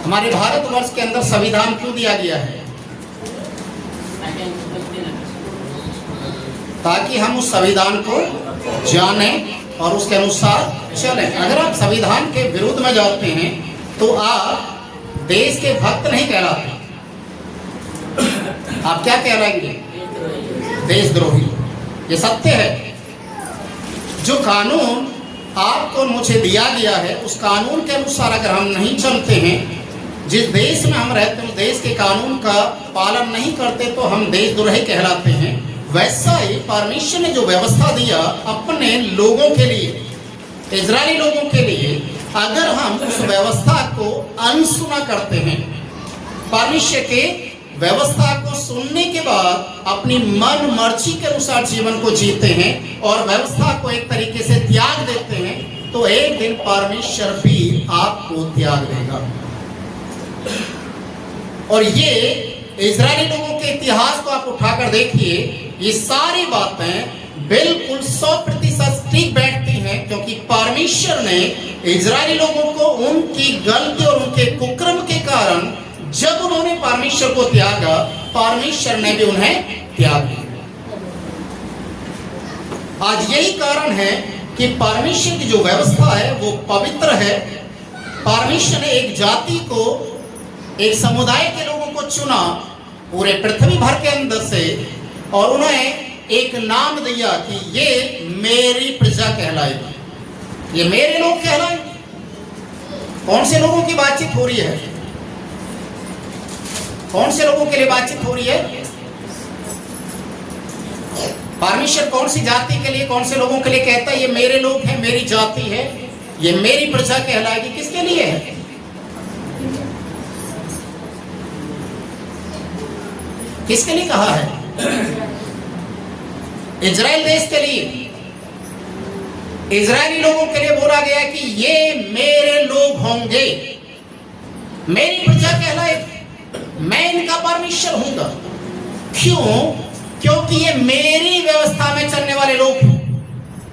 हमारे भारतवर्ष के अंदर संविधान क्यों दिया गया है? ताकि हम उस संविधान को जानें और उसके अनुसार चलें। अगर आप संविधान के विरुद्ध में जाते हैं तो आप देश के भक्त नहीं कहलाते, आप क्या कहलाएंगे? देशद्रोही। ये सत्य है। जो कानून आपको मुझे दिया गया है उस कानून के अनुसार अगर हम नहीं चलते हैं, जिस देश में हम रहते हैं उस देश के कानून का पालन नहीं करते तो हम देशद्रोही कहलाते हैं। वैसा ही परमेश्वर ने जो व्यवस्था दिया अपने लोगों के लिए, इजरायली लोगों के लिए, अगर हम उस व्यवस्था को अनसुना करते हैं, परमेश्वर के व्यवस्था को सुनने के बाद अपनी मन मर्जी के अनुसार जीवन को जीते हैं और व्यवस्था को एक तरीके से त्याग देते हैं, तो एक दिन परमेश्वर भी आपको त्याग देगा। और ये इजरायली लोगों के इतिहास को आप उठाकर देखिए, ये सारी बातें बिल्कुल 100% ठीक बैठती हैं, क्योंकि परमेश्वर ने इजरायली लोगों को उनकी गलती और उनके कुकर्म के कारण जब उन्होंने परमेश्वर को त्यागा, परमेश्वर ने भी उन्हें त्याग दिया। आज यही कारण है कि परमेश्वर की जो व्यवस्था है वो पवित्र है। परमेश्वर ने एक जाति को, एक समुदाय के लोगों को चुना पूरे पृथ्वी भर के अंदर से, और उन्हें एक नाम दिया कि ये मेरी प्रजा कहलाएगी, ये मेरे लोग कहलाएंगे। कौन से लोगों की बातचीत हो रही है? कौन से लोगों के लिए बातचीत हो रही है? परमेश्वर कौन सी जाति के लिए, कौन से लोगों के लिए कहता है ये मेरे लोग हैं, मेरी जाति है, ये मेरी प्रजा कहलाएगी? किसके लिए है? किसके लिए कहा है? इजराइल देश के लिए, इजरायली लोगों के लिए बोला गया कि ये मेरे लोग होंगे, मेरी प्रजा कहलाएगी, मैं इनका परमेश्वर हूंगा। क्यों? क्योंकि ये मेरी व्यवस्था में चलने वाले लोग हैं,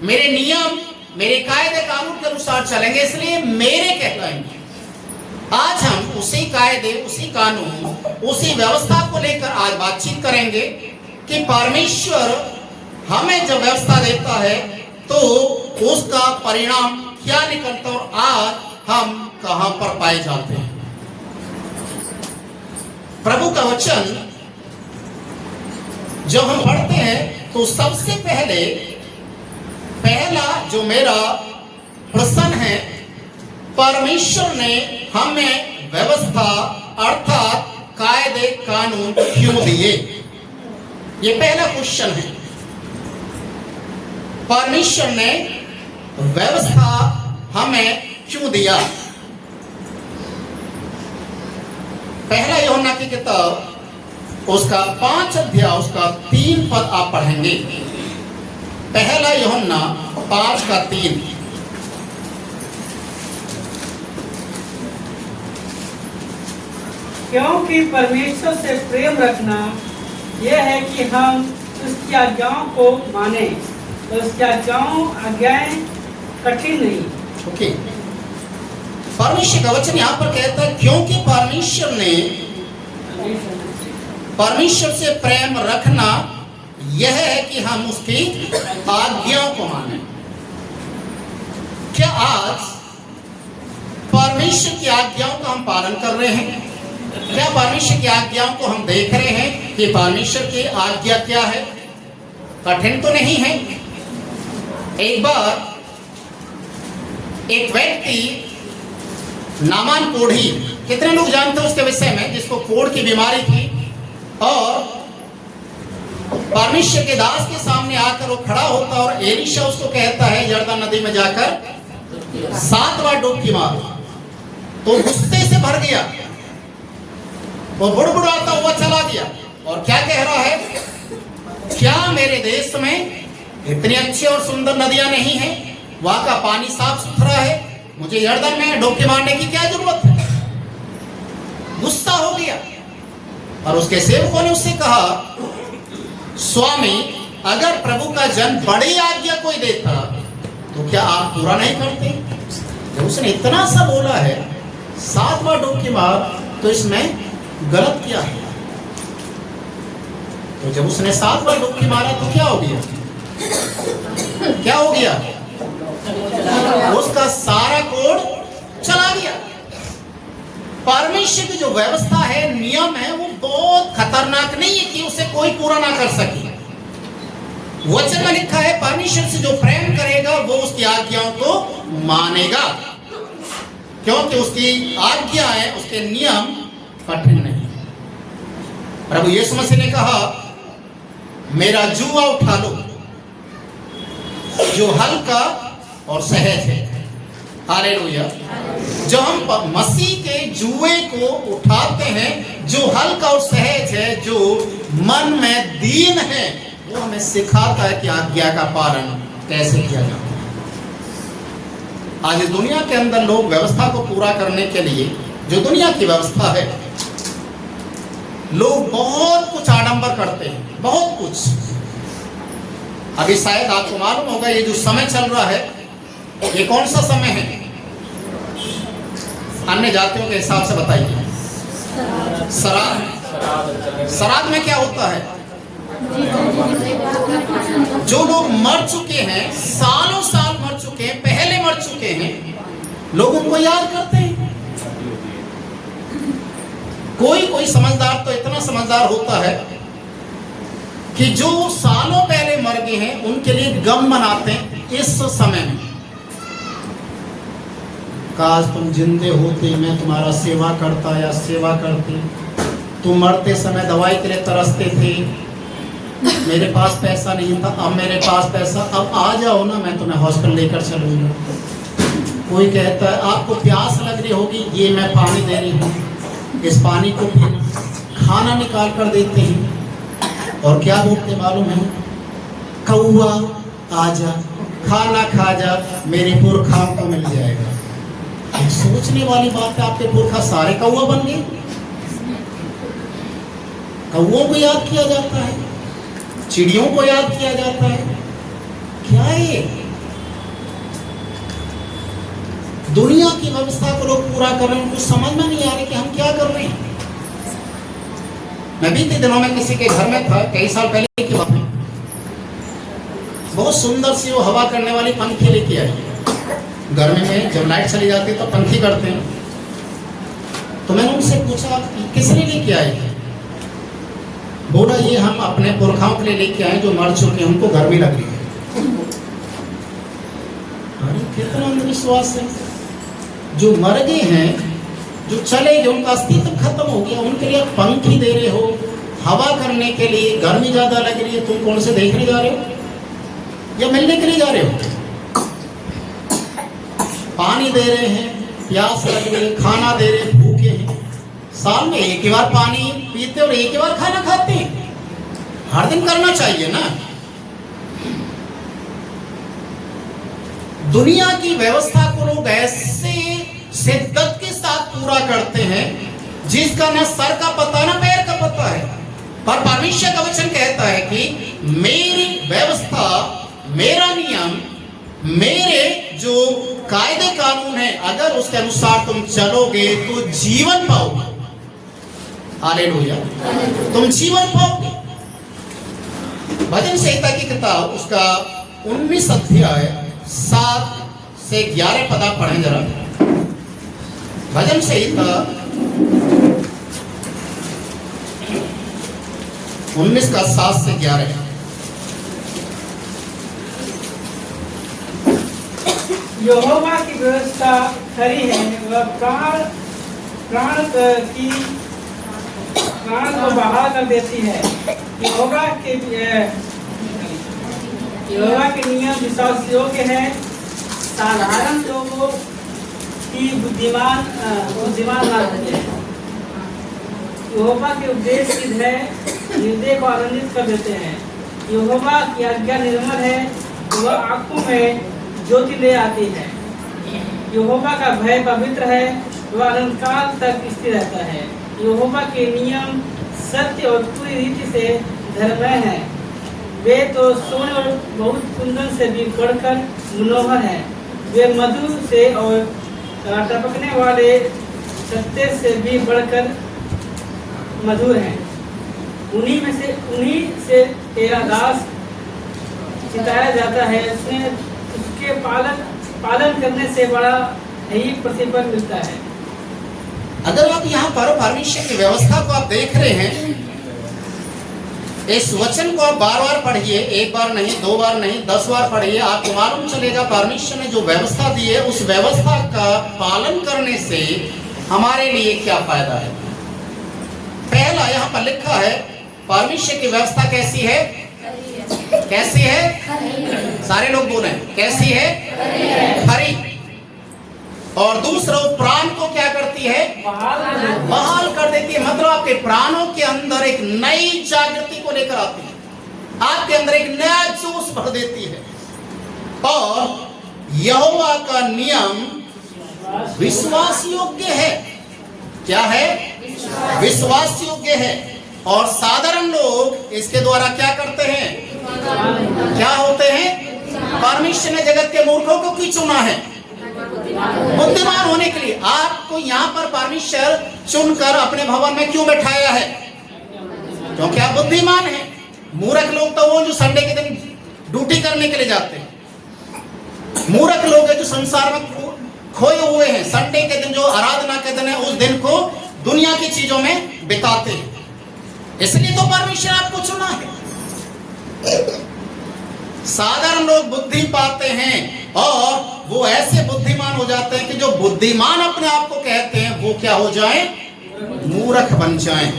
मेरे नियम, मेरे कायदे कानून के अनुसार चलेंगे, इसलिए मेरे कहलाएंगे। आज हम उसी कायदे, उसी कानून, उसी व्यवस्था को लेकर आज बातचीत करेंगे कि परमेश्वर हमें जब व्यवस्था देता है तो उसका परिणाम क्या निकलता है और आज हम कहां पर पाए जाते हैं। प्रभु का वचन जब हम पढ़ते हैं तो सबसे पहला जो मेरा प्रश्न है, परमेश्वर ने हमें व्यवस्था अर्थात कायदे कानून क्यों दिए? ये पहला क्वेश्चन है। परमेश्वर ने व्यवस्था हमें क्यों दिया? पहला यूहन्ना की किताब उसका 5 अध्याय उसका 3 पद आप पढ़ेंगे। पहला यूहन्ना 5:3। क्योंकि परमेश्वर से प्रेम रखना यह है कि हम उसकी आज्ञाओं को माने, और उसकी आज्ञाएं कठिन नहीं। ओके, परमेश्वर का वचन यहाँ पर कहता है क्योंकि परमेश्वर से प्रेम रखना यह है कि हम उसकी आज्ञाओं को माने। क्या आज परमेश्वर की आज्ञाओं का हम पालन कर रहे हैं? क्या परमेश्वर की आज्ञाओं को हम देख रहे हैं कि परमेश्वर की आज्ञा क्या है? कठिन तो नहीं है। एक बार एक व्यक्ति नामान कोढ़ी, कितने लोग जानते हैं उसके विषय में, जिसको कोढ़ की बीमारी थी, और परमेश्वर के दास के सामने आकर वो खड़ा होता और एलीशा उसको कहता है यरदन नदी में जाकर 7 बार डुबकी मार। तो गुस्से से भर गया, वो बुड़बुड़ाता हुआ चला गया और क्या कह रहा है, क्या मेरे देश में इतनी अच्छी और सुंदर नदियां नहीं है? वहां का पानी साफ सुथरा है, मुझे यरदन में डुबकी मारने की क्या जरूरत है? गुस्सा हो गया और उसके सेवकों ने उससे कहा, स्वामी, अगर प्रभु का जन बड़ी आज्ञा कोई देता तो क्या आप पूरा नहीं करते? जब उसने इतना सा बोला है 7वां डुबकी मार तो इसमें गलत किया है। तो जब उसने 7वां डुबकी मारा तो क्या हो गया? क्या हो गया? उसका सारा कोड चला गया। परमेश्वर की जो व्यवस्था है, नियम है, वो बहुत खतरनाक नहीं है कि उसे कोई पूरा ना कर सके। वचन में लिखा है परमेश्वर से जो प्रेम करेगा वो उसकी आज्ञाओं को मानेगा, क्योंकि उसकी आज्ञा है, उसके नियम कठिन नहीं। प्रभु यीशु मसीह ने कहा मेरा जुआ उठा लो जो हल्का और सहज है। हालेलुया। जो हम मसीह के जुए को उठाते हैं, जो हल्का और सहज है, जो मन में दीन है, वो हमें सिखाता है कि आज्ञा का पालन कैसे किया जाता है। आज इस दुनिया के अंदर लोग व्यवस्था को पूरा करने के लिए, जो दुनिया की व्यवस्था है, लोग बहुत कुछ आडंबर करते हैं, बहुत कुछ। अभी शायद आपको मालूम होगा ये जो समय चल रहा है, ये कौन सा समय है? अन्य जातियों के हिसाब से बताइए। श्राद्ध। श्राद्ध में क्या होता है? जो लोग मर चुके हैं, सालों साल मर चुके हैं, पहले मर चुके हैं, लोग उनको याद करते हैं। कोई कोई समझदार तो इतना समझदार होता है कि जो सालों पहले मर गए हैं उनके लिए गम मनाते हैं इस समय में। काश तुम जिंदे होते, मैं तुम्हारा सेवा करता या सेवा करती। तुम मरते समय दवाई के लिए तरसते थे, मेरे पास पैसा नहीं था, अब मेरे पास पैसा, अब आ जाओ ना, मैं तुम्हें हॉस्पिटल लेकर चलूंगा। कोई कहता है आपको प्यास लग रही होगी, ये मैं पानी दे रही हूँ, इस पानी को पीना। खाना निकाल कर देते हैं और क्या बोलते मालूम है? कौआ आजा, खाना खा जा, मेरे पुरखाओं को मिल जाएगा। एक सोचने वाली बात है, आपके पुरखा सारे कौआ बन गए। कौओं को याद किया जाता है, चिड़ियों को याद किया जाता है। क्या है? दुनिया की व्यवस्था को लोग पूरा कर रहे हैं, उनको समझ में नहीं आ रही कि हम क्या कर रहे हैं। मैं बीते दिनों में किसी के घर में था, कई साल पहले की बात है। बहुत सुंदर सी वो हवा करने वाली पंखी लेके आई। गर्मी में जब लाइट चली जाती है तो पंखी करते हैं। तो मैंने उनसे पूछा किसने लेके आए? बोला ये हम अपने पुरखाओं के लिए लेके आए जो मर चुके हैं, उनको गर्मी लग रही है। अरे कितना अंधविश्वास है। जो मर गए हैं, जो चले गए, उनका अस्तित्व खत्म हो गया, उनके लिए पंखी दे रहे हो, हवा करने के लिए। गर्मी ज्यादा लग रही है, तुम कौन से देखने जा रहे हो या मिलने के लिए जा रहे हो? पानी दे रहे हैं, प्यास लग रही है, खाना दे रहे हैं, भूखे हैं। साल में एक ही बार पानी पीते और एक ही बार खाना खाते हैं। हर दिन करना चाहिए ना। दुनिया की व्यवस्था को लोग ऐसे शिद्दत के साथ पूरा करते हैं जिसका न सर का पता न पैर का पता है। पर परमेश्वर का वचन कहता है कि मेरी व्यवस्था, मेरा नियम, मेरे जो कायदे कानून है, अगर उसके अनुसार तुम चलोगे तो जीवन पाओगे। हालेलुया। तुम जीवन पाओगे। भजन संहिता की किताब उसका 19 अध्याय 7 से 11 पद आप पढ़ें जरा। भजन संहिता 19 का 7 से 11। यहोवा की व्यवस्था खरी है, वह प्राण को बहा कर देती है। यहोवा के नियम विश्वास योग्य है, साधारण लोगों की बुद्धिमान ना है। यहोवा के उपदेश सिद्ध है, हृदय को आनंदित कर देते हैं। यहोवा की आज्ञा निर्मल है, वह आंखों में ज्योति ले आती है। यहोवा का भय पवित्र है, वह अनंत काल तक स्थिर रहता है। यहोवा के नियम सत्य और पूरी रीति से धर्ममय है। वे तो सोने और बहुत कुंदन से भी बढ़कर मनोहर है। वे मधु से और टपकने वाले सत्य से भी बढ़कर मधुर हैं। उन्हीं से तेरा दास चिताया जाता है। उसके पालन करने से बड़ा ही प्रतिफल मिलता है। अगर आप यहाँ पर परमेश्वर की व्यवस्था को आप देख रहे हैं, इस वचन को आप बार बार पढ़िए, एक बार नहीं, 2 बार नहीं, 10 बार पढ़िए, आपको मालूम चलेगा परमेश्वर ने जो व्यवस्था दी है उस व्यवस्था का पालन करने से हमारे लिए क्या फायदा है। पहला यहाँ पर लिखा है परमेश्वर की व्यवस्था कैसी है? कैसी है? सारे लोग बोले कैसी है? खरी। और दूसरा, प्राण को क्या करती है? बहाल कर देती है। मतलब आपके प्राणों के अंदर एक नई जागृति को लेकर आती है, आपके अंदर एक नया जोश भर देती है। और यहोवा का नियम विश्वास योग्य है। क्या है? विश्वास योग्य है। और साधारण लोग इसके द्वारा क्या करते हैं? क्या होते हैं? परमेश्वर ने जगत के मूर्खों को क्यों चुना है? बुद्धिमान होने के लिए। आपको यहाँ पर परमेश्वर चुनकर अपने भवन में क्यों बैठाया है? क्योंकि आप बुद्धिमान हैं। मूर्ख लोग तो वो जो संडे के दिन ड्यूटी करने के लिए जाते हैं। मूर्ख लोग हैं जो संसार में खोए हुए हैं, संडे के दिन जो आराधना के दिन है उस दिन को दुनिया की चीजों में बिताते हैं। इसलिए तो परमेश्वर आपको चुना है। साधारण लोग बुद्धि पाते हैं और वो ऐसे बुद्धिमान हो जाते हैं कि जो बुद्धिमान अपने आप को कहते हैं वो क्या हो जाए? मूर्ख बन जाएं।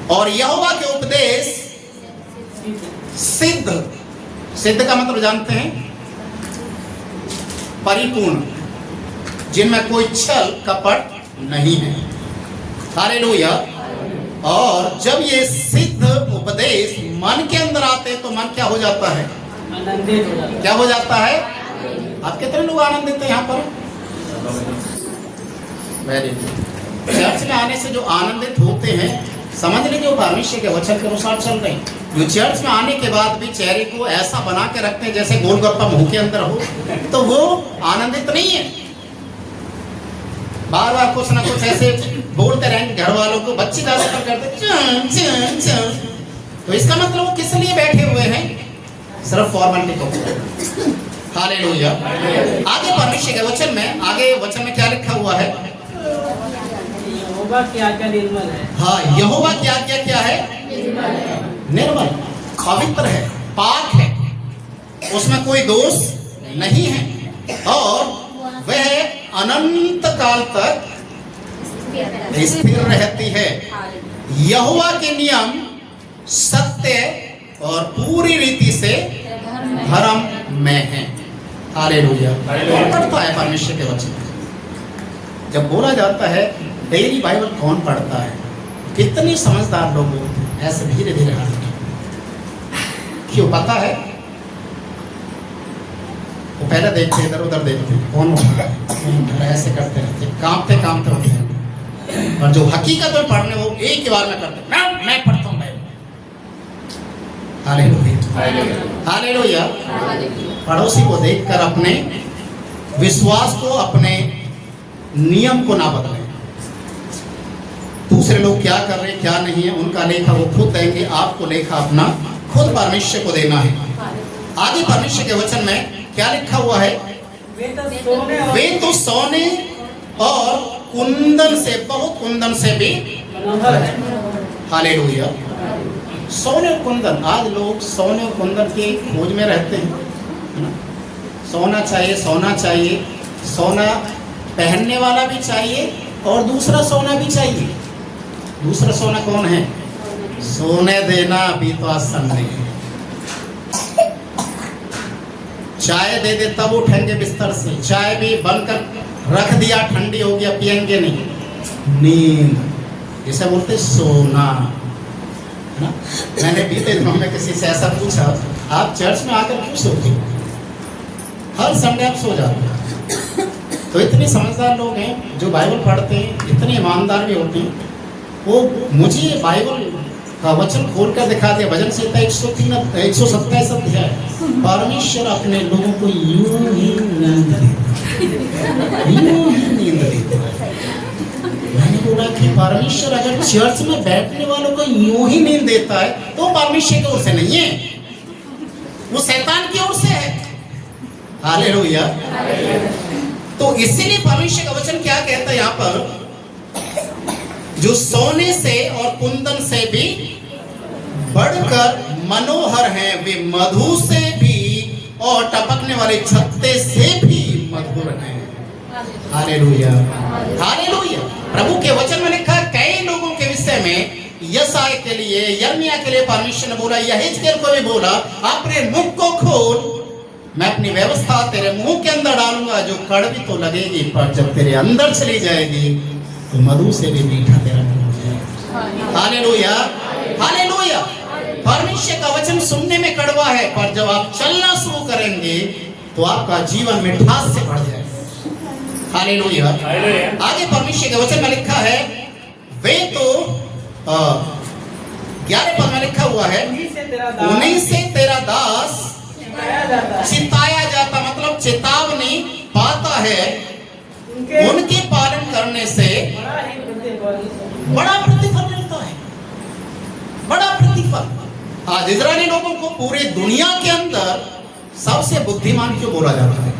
और यहोवा के उपदेश सिद्ध का मतलब जानते हैं? परिपूर्ण, जिनमें कोई छल कपट नहीं है। हालेलुया। और जब ये सिद्ध उपदेश मन के अंदर आते हैं तो मन क्या हो जाता है? आनंदित हो जाता है। क्या हो जाता है? आप कितने लोग आनंदित हैं यहाँ पर? Very good. चर्च में आने से जो आनंदित होते हैं, समझ लीजिए वो परमेश्वर के वचन के अनुसार चल रहे हैं। जो चर्च में आने के बाद भी चेहरे को ऐसा बना के रखते हैं जैसे गोलगप्पा मुंह के अंदर हो, तो वो आनंदित नहीं है। बार बार कुछ ना कुछ ऐसे बोलते रहेंगे घर वालों को, बच्चे ज्यादातर करते चन चन चन। तो इसका मतलब वो किस लिए बैठे हुए हैं? सिर्फ फॉर्मेलिटी को। हालेलुया। आगे परमेश्वर के वचन में, आगे वचन में क्या लिखा हुआ है? यहोवा की आज्ञा निर्मल है। हाँ, यहोवा की आज्ञा क्या है? निर्मल, पवित्र है, पाक है, उसमें कोई दोष नहीं है और वह अनंत काल तक स्थिर रहती है। यहोवा के नियम सत्य और पूरी रीति से धर्म में है। हालेलुया। कौन पढ़ता है परमेश्वर के वचन? जब बोला जाता है डेली बाइबल कौन पढ़ता है, कितने समझदार लोग होते हैं ऐसे धीरे धीरे हाथ उठाते। क्यों पता है? वो पहले देखते इधर उधर देखते कौन उठा है, ऐसे करते रहते, कांपते कांपते उठते हैं। और जो हकीकत में पढ़ने वो एक ही बार में करते, मैं पढ़ता हूँ बाइबल। हालेलुया। हालेलुया। पड़ोसी को देखकर अपने विश्वास को, अपने नियम को ना बदलें। दूसरे लोग क्या कर रहे हैं क्या नहीं है उनका लेखा वो खुद देंगे, आपको लेखा अपना खुद परमेश्वर को देना है। आगे परमेश्वर के वचन में क्या लिखा हुआ है? वे तो सोने और कुंदन से, बहुत कुंदन से भी। हालेलुया। सोने और कुंदन, आज लोग सोने और कुंदन की खोज में रहते हैं, है ना? सोना चाहिए, सोना चाहिए, सोना पहनने वाला भी चाहिए और दूसरा सोना भी चाहिए। दूसरा सोना कौन है? सोने देना अभी तो आसान नहीं है। चाय दे दे तब उठेंगे बिस्तर से, चाय भी बनकर रख दिया ठंडी हो गया, पिएंगे नहीं। नींद, जिसे बोलते सोना, है ना? मैंने बीते दिनों में किसी से ऐसा पूछा, आप चर्च में आकर क्यों सोते हो? हर संडे आप सो जाते हैं। तो इतने समझदार लोग हैं जो बाइबल पढ़ते हैं, इतने ईमानदार भी होते हैं। वो मुझे बाइबल का वचन खोल कर दिखा दिया, भजन संहिता 127 अध्याय। परमेश्वर अपने लोगों को यूं ही नींद देता है, यूं ही नींद देता है। कि परमेश्वर अगर चर्च में बैठने वालों को यूं ही नींद देता है तो परमेश्वर की ओर से नहीं है, वो शैतान की ओर से है। हालेलुया। तो इसीलिए परमेश्वर का वचन क्या कहता है यहाँ पर, जो सोने से और कुंदन से भी बढ़कर मनोहर हैं, वे मधु से भी और टपकने वाले छत्ते से भी मधुर हैं। Hallelujah, hallelujah. प्रभु के वचन में लिखा है कई लोगों के विषय में, यशायाह के लिए, यिर्मयाह के लिए परमेश्वर ने बोला, यहेजकेल को भी बोला, अपने मुख को खोल, मैं अपनी व्यवस्था तेरे मुंह के अंदर डालूंगा, जो कड़वी तो लगेगी पर जब तेरे अंदर चली जाएगी तो मधु से भी मीठा तेरा मुंह हो जाएगा। Hallelujah, hallelujah. परमेश्वर का वचन सुनने में कड़वा है, पर जब आप चलना शुरू करेंगे तो आपका जीवन मिठास से भर जाएगा। हालेलुया। आगे परमेश्वर के वचन में लिखा है, वे तो 11 पद में लिखा हुआ है, उन्हीं से तेरा दास चिताया जाता, मतलब चेतावनी पाता है, उनके पालन करने से बड़ा प्रतिफल मिलता है, बड़ा प्रतिफल। आज इजरायली लोगों को पूरे दुनिया के अंदर सबसे बुद्धिमान क्यों बोला जाता है?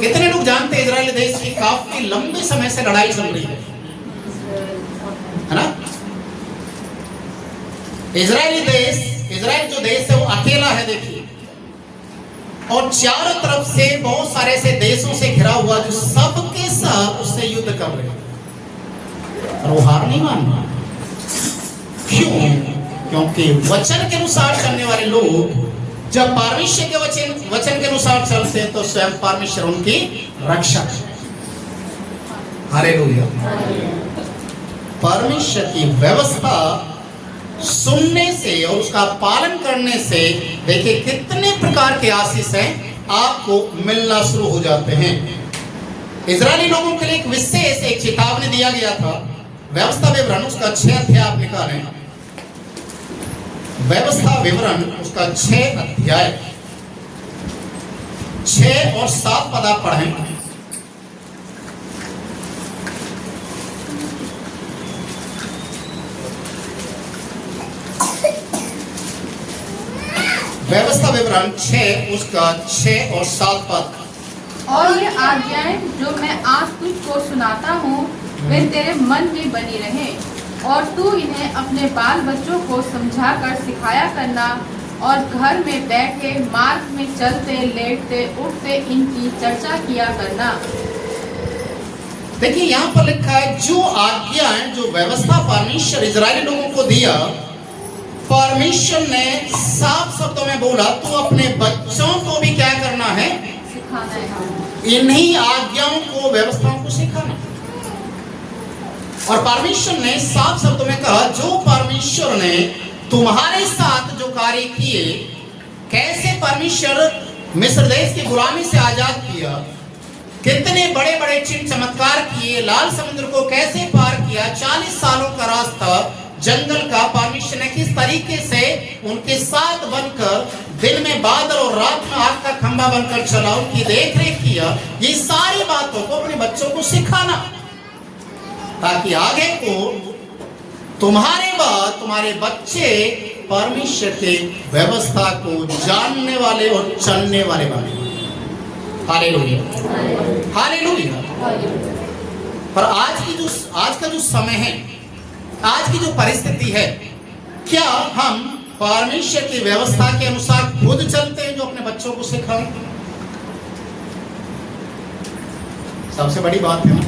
कितने लोग जानते हैं इजराइल देश की काफी लंबे समय से लड़ाई चल रही है ना? इजराइल जो देश है वो अकेला है, देखिए, और चारों तरफ से बहुत सारे ऐसे देशों से घिरा हुआ जो सबके साथ उससे युद्ध कर रहे हैं, और वो हार नहीं मान रहा। क्यों? क्योंकि वचन के अनुसार चलने वाले लोग जब परमेश्वर के वचन के अनुसार चलते हैं तो स्वयं परमेश्वर उनकी रक्षा करता है। हालेलुया। परमेश्वर की व्यवस्था सुनने से और उसका पालन करने से देखिए कितने प्रकार के आशीष हैं आपको मिलना शुरू हो जाते हैं। इजरायली लोगों के लिए एक विशेष एक चेतावनी दिया गया था। व्यवस्था विवरण उसका 6 अध्याय आप निकालें, व्यवस्था विवरण उसका 6 अध्याय 6 और 7 पद आप पढ़ें। व्यवस्था विवरण 6 उसका 6 और 7 पद। और ये आज्ञाएं जो मैं आज तुझको सुनाता हूँ वे तेरे मन में बनी रहे, और तू इन्हें अपने बाल बच्चों को समझा कर सिखाया करना, और घर में बैठे, मार्ग में चलते, लेटते, उठते इनकी चर्चा किया करना। देखिए यहाँ पर लिखा है जो आज्ञाएं, जो व्यवस्था परमेश्वर इजरायली लोगों को दिया, परमेश्वर ने साफ शब्दों में बोला तू अपने बच्चों को भी क्या करना है? सिखाना है। इन्हीं आज्ञाओं को, व्यवस्थाओं को सिखाना। और परमेश्वर ने साफ शब्दों में कहा जो परमेश्वर ने तुम्हारे साथ जो कार्य किए, कैसे परमेश्वर मिस्र देश की गुलामी से आजाद किया, कितने बड़े बड़े चिन्ह चमत्कार किए, लाल समुद्र को कैसे पार किया, 40 सालों का रास्ता जंगल का परमेश्वर ने किस तरीके से उनके साथ बनकर दिन में बादल और रात में आग का खंभा बनकर चला, उनकी देख रेख किया, ये सारी बातों को अपने बच्चों को सिखाना, ताकि आगे को तुम्हारे बाद तुम्हारे बच्चे परमेश्वर के व्यवस्था को जानने वाले और चलने वाले बने। Hallelujah, hallelujah. पर आज का जो समय है, आज की जो परिस्थिति है, क्या हम परमेश्वर की व्यवस्था के अनुसार खुद चलते हैं जो अपने बच्चों को सिखाएं? सबसे बड़ी बात है ना,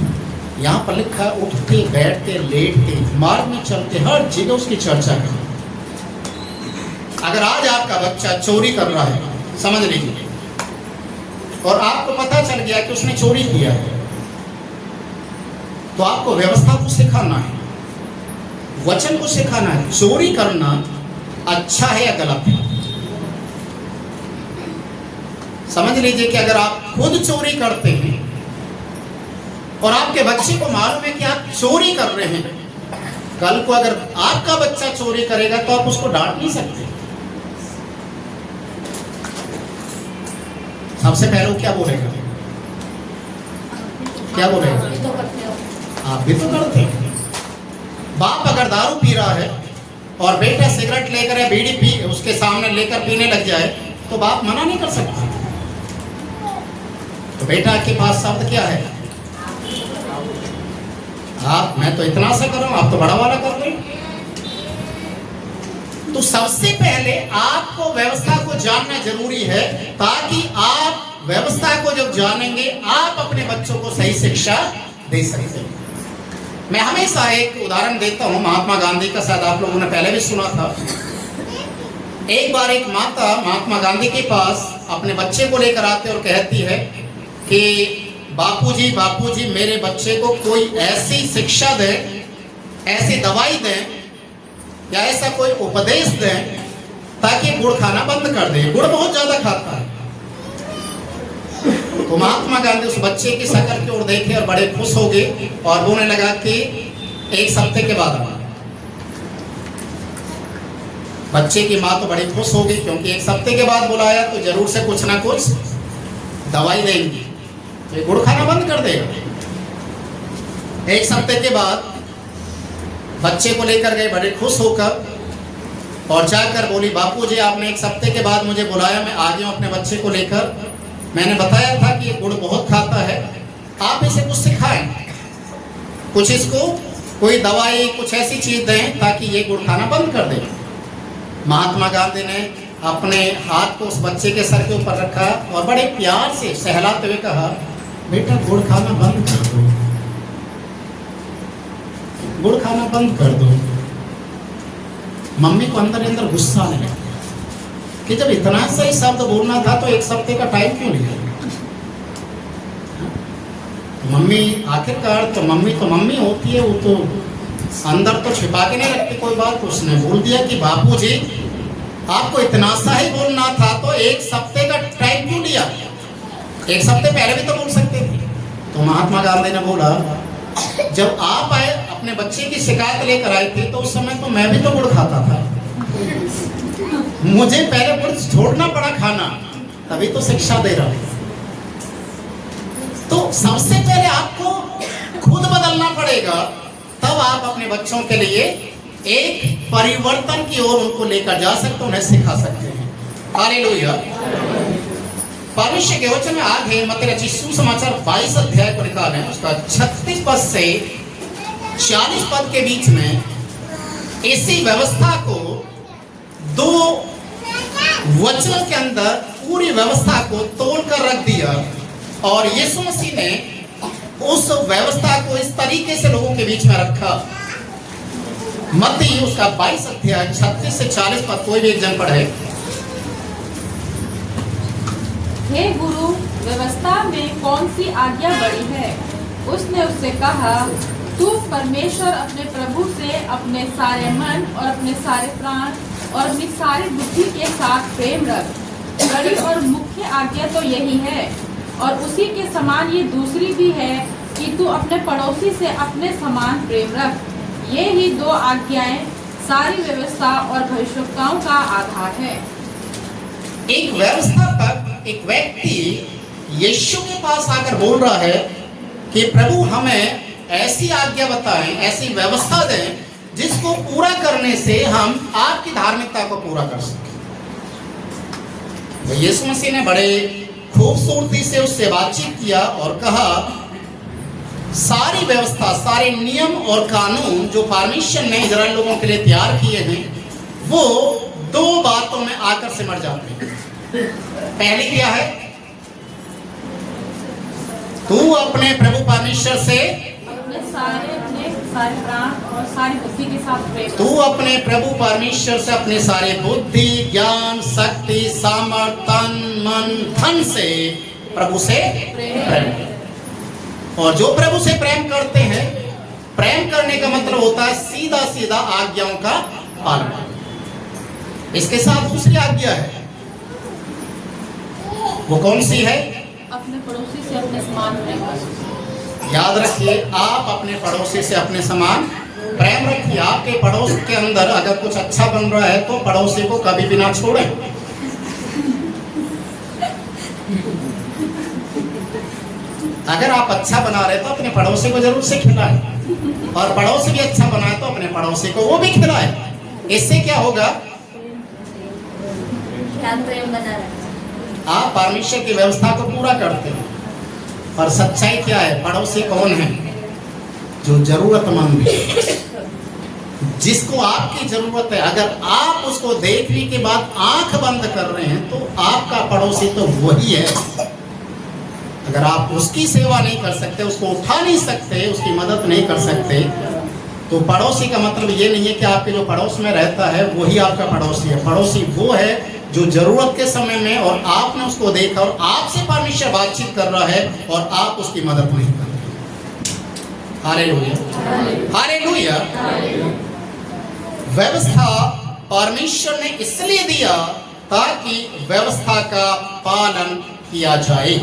यहाँ पर लिखा है उठते, बैठते, लेटते, मार्ग में चलते, हर जगह उसकी चर्चा करें। अगर आज आपका बच्चा चोरी कर रहा है, समझ लीजिए, और आपको पता चल गया कि उसने चोरी किया है, तो आपको व्यवस्था को सिखाना है, वचन को सिखाना है। चोरी करना अच्छा है या गलत है? समझ लीजिए कि अगर आप खुद चोरी करते हैं और आपके बच्चे को मालूम है कि आप चोरी कर रहे हैं, कल को अगर आपका बच्चा चोरी करेगा तो आप उसको डांट नहीं सकते। सबसे पहले वो क्या बोलेगा? क्या बोलेगा? आप भी तो करते हैं। बाप अगर दारू पी रहा है और बेटा सिगरेट लेकर या बीड़ी पी उसके सामने लेकर पीने लग जाए तो बाप मना नहीं कर सकता। तो बेटा के पास शब्द क्या है? आप, मैं तो इतना सा कर रहा हूं, आप तो बड़ा वाला कर रहे हैं। तो सबसे पहले आपको व्यवस्था को जानना जरूरी है, ताकि आप व्यवस्था को जब जानेंगे आप अपने बच्चों को सही शिक्षा दे सकते हैं। मैं हमेशा एक उदाहरण देता हूं महात्मा गांधी का, शायद आप लोगों ने पहले भी सुना था। एक बार एक माता महात्मा गांधी के पास अपने बच्चे को लेकर आते और कहती है कि बापूजी बापूजी मेरे बच्चे को कोई ऐसी शिक्षा दें, ऐसी दवाई दें या ऐसा कोई उपदेश दें ताकि गुड़ खाना बंद कर दे, गुड़ बहुत ज्यादा खाता है। तो महात्मा गांधी उस बच्चे की शक्ल की ओर देखे और बड़े खुश हो गए और बोलने लगा कि एक हफ्ते के बाद आना। बच्चे की माँ तो बड़ी खुश हो गई, क्योंकि एक हफ्ते के बाद बुलाया तो जरूर से कुछ ना कुछ दवाई देंगी, तो ये गुड़ खाना बंद कर देगा। एक हफ्ते के बाद बच्चे को लेकर गए बड़े खुश होकर और जाकर बोली, बापूजी आपने एक हफ्ते के बाद मुझे बुलाया, मैं आ गया हूं अपने बच्चे को लेकर। मैंने बताया था कि ये गुड़ बहुत खाता है, आप इसे कुछ सिखाएं, कुछ इसको कोई दवाई कुछ ऐसी चीज दें ताकि ये गुड़ खाना बंद कर दे। महात्मा गांधी ने अपने हाथ को उस बच्चे के सर के ऊपर रखा और बड़े प्यार से सहलाते हुए कहा, बेटा गुड़ खाना बंद कर दो, गुड़ खाना बंद कर दो। मम्मी को अंदर अंदर गुस्सा आने लगा कि जब इतना सही शब्द बोलना था तो एक हफ्ते का टाइम क्यों लिया? मम्मी आखिरकार तो मम्मी होती है, वो तो अंदर तो छिपा के नहीं रखती कोई बात। उसने बोल दिया कि बापूजी आपको इतना सा ही बोलना था तो एक हफ्ते का टाइम क्यों लिया? एक हफ्ते पहले भी तो बोल सकते थे। तो महात्मा गांधी ने बोला, जब आप आए अपने बच्चे की शिकायत लेकर आए थे तो उस समय तो मैं भी तो गुड़ खाता था, मुझे पहले गुड़ छोड़ना पड़ा खाना, तभी तो शिक्षा दे रहा हूं। तो सबसे पहले आपको खुद बदलना पड़ेगा, तब आप अपने बच्चों के लिए एक परिवर्तन की ओर उनको लेकर जा सकते, उन्हें सिखा सकते हैं। हालेलुया। परमेश्वर के वचन में आगे मत्ती रचित सुसमाचार 22 अध्याय को निकालें, उसका 36 पद से 40 पद के बीच में इसी व्यवस्था को दो वचनों के अंदर पूरी व्यवस्था को तोड़कर रख दिया और यीशु मसीह ने उस व्यवस्था को इस तरीके से लोगों के बीच में रखा। मत्ती उसका 22 अध्याय 36 से 40 पद, कोई भी एक जन पढ़े। हे गुरु, व्यवस्था में कौन सी आज्ञा बड़ी है? उसने उससे कहा, तू परमेश्वर अपने प्रभु से अपने सारे मन और अपने सारे प्राण और अपनी सारी बुद्धि के साथ प्रेम रख। बड़ी और मुख्य आज्ञा तो यही है, और उसी के समान ये दूसरी भी है कि तू अपने पड़ोसी से अपने समान प्रेम रख। ये ही दो आज्ञाएं सारी व्यवस्था और भविष्यवक्ताओं का आधार है। एक व्यवस्था पर एक व्यक्ति यीशु के पास आकर बोल रहा है कि प्रभु हमें ऐसी आज्ञा बताएं, ऐसी व्यवस्था दें जिसको पूरा करने से हम आपकी धार्मिकता को पूरा कर सकें। तो यीशु मसीह ने बड़े खूबसूरती से उससे बातचीत किया और कहा, सारी व्यवस्था, सारे नियम और कानून जो परमेश्वर ने इजराइल लोगों के लिए तैयार किए हैं वो दो बातों में आकर सिमट जाते हैं। पहली क्या है? तू अपने प्रभु परमेश्वर से अपने सारे प्राण और सारी बुद्धि के साथ प्रेम। तू अपने प्रभु परमेश्वर से अपने सारे बुद्धि, ज्ञान, शक्ति, सामर्थ, तन, मन, धन से प्रभु से प्रेम। और जो प्रभु से प्रेम करते हैं, प्रेम करने का मतलब होता है सीधा सीधा आज्ञाओं का पालन। इसके साथ दूसरी आज्ञा है, वो कौन सी है? अपने पड़ोसी से अपने समान प्रेम रख। याद रखिए, आप अपने पड़ोसी से अपने समान प्रेम रखिए। आपके पड़ोस के अंदर अगर कुछ अच्छा बन रहा है तो पड़ोसी को कभी भी ना छोड़ें। अगर आप अच्छा बना रहे तो अपने पड़ोसी को जरूर से खिलाएं, और पड़ोसी भी अच्छा बनाए तो अपने पड़ोसी को वो भी खिलाए। इससे क्या होगा? आप परमेश्वर की व्यवस्था को पूरा करते हैं। और सच्चाई क्या है? पड़ोसी कौन है? जो जरूरतमंद है, जिसको आपकी जरूरत है। अगर आप उसको देखने के बाद आंख बंद कर रहे हैं तो आपका पड़ोसी तो वही है। अगर आप उसकी सेवा नहीं कर सकते, उसको उठा नहीं सकते, उसकी मदद नहीं कर सकते, तो पड़ोसी का मतलब ये नहीं है कि आपके जो पड़ोस में रहता है वही आपका पड़ोसी है। पड़ोसी वो है जो जरूरत के समय में और आपने उसको देखा और आपसे परमेश्वर बातचीत कर रहा है और आप उसकी मदद नहीं कर रहे। Hallelujah, hallelujah. व्यवस्था परमेश्वर ने इसलिए दिया ताकि व्यवस्था का पालन किया जाए।